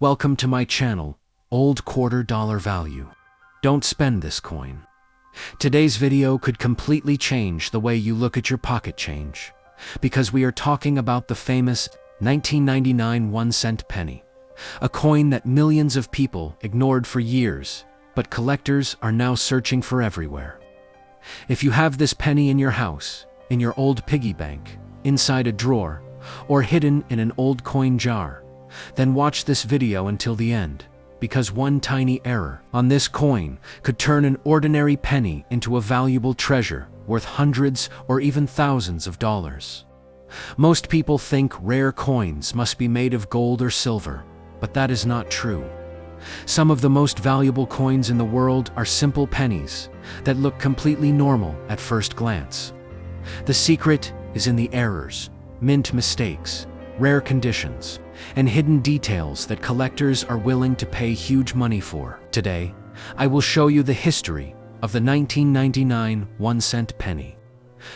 Welcome to my channel, Old Quarter Dollar Value. Don't spend this coin. Today's video could completely change the way you look at your pocket change, because we are talking about the famous 1999 1-cent penny, a coin that millions of people ignored for years, but collectors are now searching for everywhere. If you have this penny in your house, in your old piggy bank, inside a drawer, or hidden in an old coin jar, then watch this video until the end, because one tiny error on this coin could turn an ordinary penny into a valuable treasure worth hundreds or even thousands of dollars. Most people think rare coins must be made of gold or silver, but that is not true. Some of the most valuable coins in the world are simple pennies that look completely normal at first glance. The secret is in the errors, mint mistakes, rare conditions, and hidden details that collectors are willing to pay huge money for. Today, I will show you the history of the 1999 1-cent penny,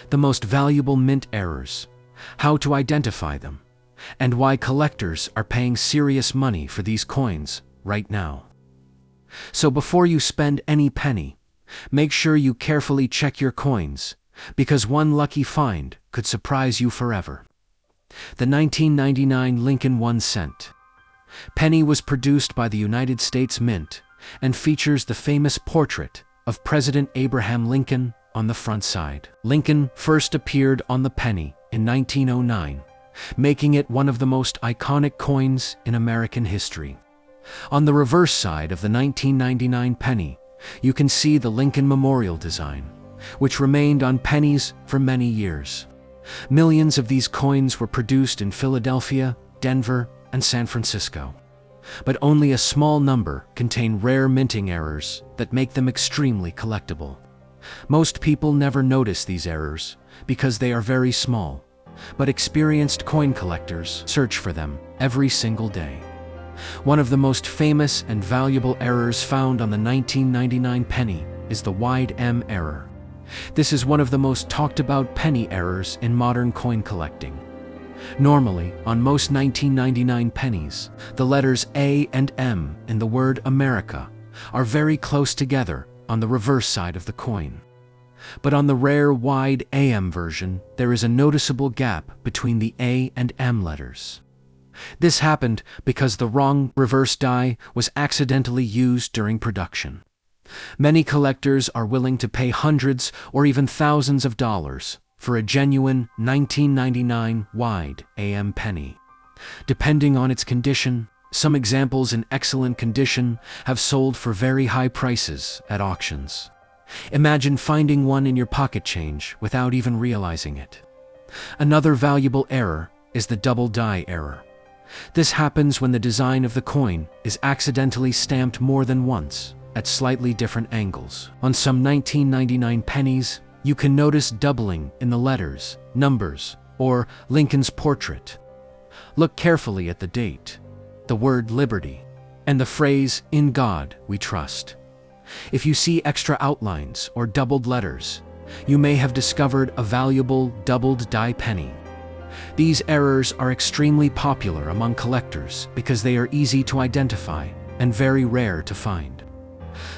the most valuable mint errors, how to identify them, and why collectors are paying serious money for these coins right now. So before you spend any penny, make sure you carefully check your coins, because one lucky find could surprise you forever. The 1999 Lincoln 1-cent penny was produced by the United States Mint and features the famous portrait of President Abraham Lincoln on the front side. Lincoln first appeared on the penny in 1909, making it one of the most iconic coins in American history. On the reverse side of the 1999 penny, you can see the Lincoln Memorial design, which remained on pennies for many years. Millions of these coins were produced in Philadelphia, Denver, and San Francisco. But only a small number contain rare minting errors that make them extremely collectible. Most people never notice these errors because they are very small, but experienced coin collectors search for them every single day. One of the most famous and valuable errors found on the 1999 penny is the wide M error. This is one of the most talked about penny errors in modern coin collecting. Normally, on most 1999 pennies, the letters A and M in the word America are very close together on the reverse side of the coin. But on the rare wide AM version, there is a noticeable gap between the A and M letters. This happened because the wrong reverse die was accidentally used during production. Many collectors are willing to pay hundreds or even thousands of dollars for a genuine 1999 wide AM penny. Depending on its condition, some examples in excellent condition have sold for very high prices at auctions. Imagine finding one in your pocket change without even realizing it. Another valuable error is the double die error. This happens when the design of the coin is accidentally stamped more than once, at slightly different angles. On some 1999 pennies, you can notice doubling in the letters, numbers, or Lincoln's portrait. Look carefully at the date, the word Liberty, and the phrase, "In God We Trust." If you see extra outlines or doubled letters, you may have discovered a valuable doubled die penny. These errors are extremely popular among collectors because they are easy to identify and very rare to find.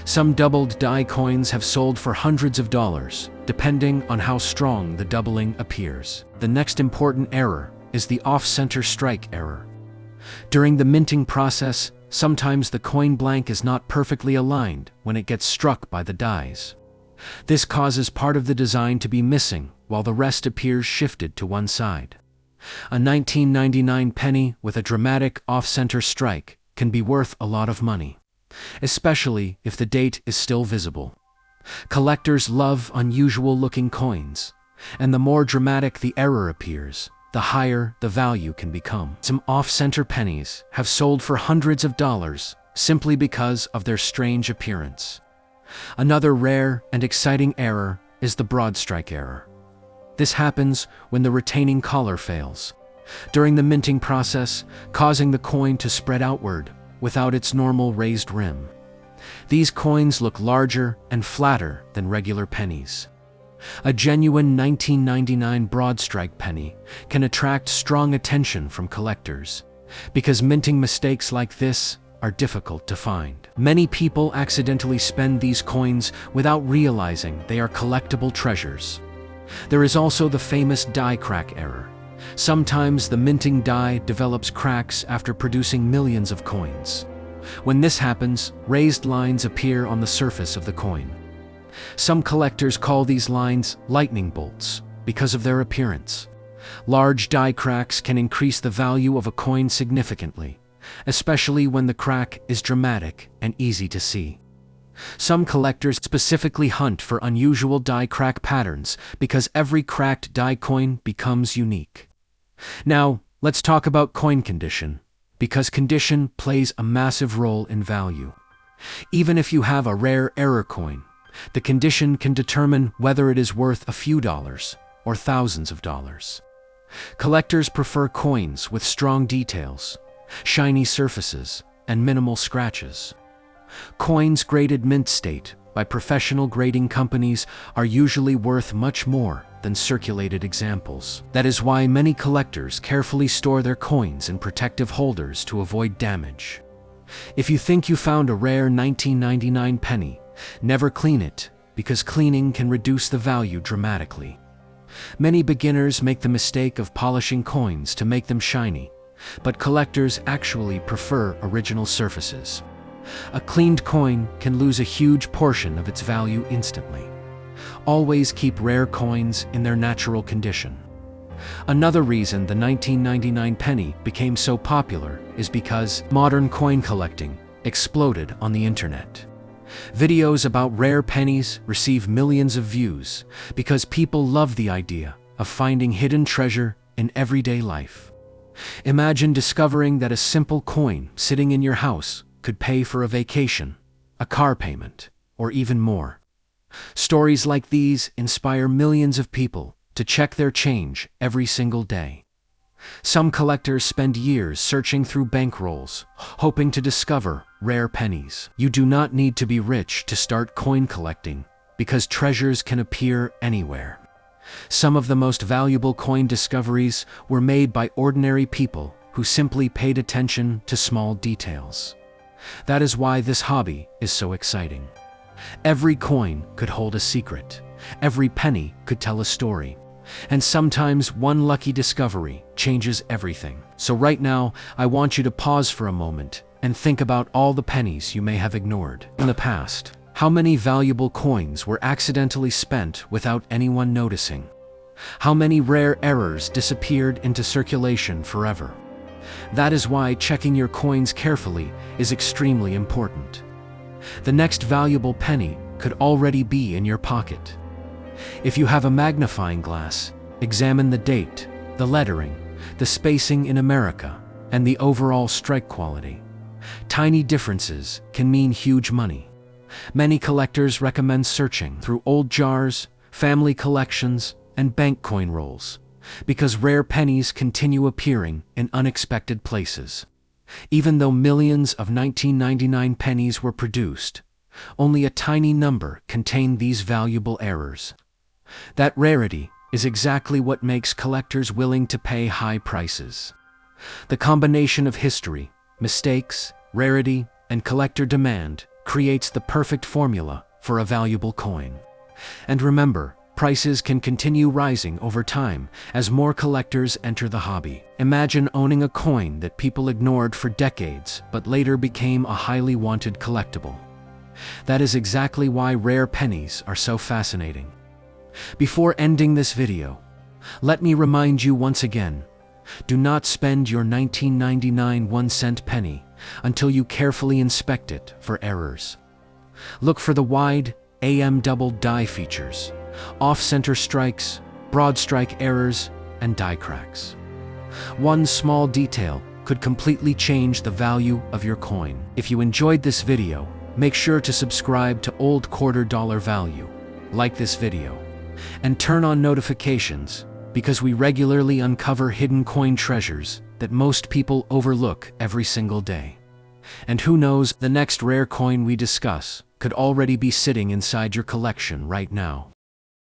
Some doubled die coins have sold for hundreds of dollars, depending on how strong the doubling appears. The next important error is the off-center strike error. During the minting process, sometimes the coin blank is not perfectly aligned when it gets struck by the dies. This causes part of the design to be missing while the rest appears shifted to one side. A 1999 penny with a dramatic off-center strike can be worth a lot of money, especially if the date is still visible. Collectors love unusual-looking coins, and the more dramatic the error appears, the higher the value can become. Some off-center pennies have sold for hundreds of dollars simply because of their strange appearance. Another rare and exciting error is the broad strike error. This happens when the retaining collar fails during the minting process, causing the coin to spread outward without its normal raised rim. These coins look larger and flatter than regular pennies. A genuine 1999 broad strike penny can attract strong attention from collectors because minting mistakes like this are difficult to find. Many people accidentally spend these coins without realizing they are collectible treasures. There is also the famous die crack error. Sometimes the minting die develops cracks after producing millions of coins. When this happens, raised lines appear on the surface of the coin. Some collectors call these lines lightning bolts because of their appearance. Large die cracks can increase the value of a coin significantly, especially when the crack is dramatic and easy to see. Some collectors specifically hunt for unusual die crack patterns because every cracked die coin becomes unique. Now, let's talk about coin condition, because condition plays a massive role in value. Even if you have a rare error coin, the condition can determine whether it is worth a few dollars or thousands of dollars. Collectors prefer coins with strong details, shiny surfaces, and minimal scratches. Coins graded mint state by professional grading companies are usually worth much more than circulated examples. That is why many collectors carefully store their coins in protective holders to avoid damage. If you think you found a rare 1999 penny, never clean it, because cleaning can reduce the value dramatically. Many beginners make the mistake of polishing coins to make them shiny, but collectors actually prefer original surfaces. A cleaned coin can lose a huge portion of its value instantly. Always keep rare coins in their natural condition. Another reason the 1999 penny became so popular is because modern coin collecting exploded on the internet. Videos about rare pennies receive millions of views because people love the idea of finding hidden treasure in everyday life. Imagine discovering that a simple coin sitting in your house could pay for a vacation, a car payment, or even more. Stories like these inspire millions of people to check their change every single day. Some collectors spend years searching through bankrolls, hoping to discover rare pennies. You do not need to be rich to start coin collecting, because treasures can appear anywhere. Some of the most valuable coin discoveries were made by ordinary people who simply paid attention to small details. That is why this hobby is so exciting. Every coin could hold a secret. Every penny could tell a story. And sometimes one lucky discovery changes everything. So right now, I want you to pause for a moment and think about all the pennies you may have ignored. In the past, how many valuable coins were accidentally spent without anyone noticing? How many rare errors disappeared into circulation forever? That is why checking your coins carefully is extremely important. The next valuable penny could already be in your pocket. If you have a magnifying glass, examine the date, the lettering, the spacing in America, and the overall strike quality. Tiny differences can mean huge money. Many collectors recommend searching through old jars, family collections, and bank coin rolls, because rare pennies continue appearing in unexpected places. Even though millions of 1999 pennies were produced, only a tiny number contain these valuable errors. That rarity is exactly what makes collectors willing to pay high prices. The combination of history, mistakes, rarity, and collector demand creates the perfect formula for a valuable coin. And remember, prices can continue rising over time as more collectors enter the hobby. Imagine owning a coin that people ignored for decades but later became a highly wanted collectible. That is exactly why rare pennies are so fascinating. Before ending this video, let me remind you once again, do not spend your 1999 1-cent penny until you carefully inspect it for errors. Look for the wide AM double die features, off-center strikes, broad strike errors, and die cracks. One small detail could completely change the value of your coin. If you enjoyed this video, make sure to subscribe to Old Quarter Dollar Value, like this video, and turn on notifications, because we regularly uncover hidden coin treasures that most people overlook every single day. And who knows, the next rare coin we discuss could already be sitting inside your collection right now.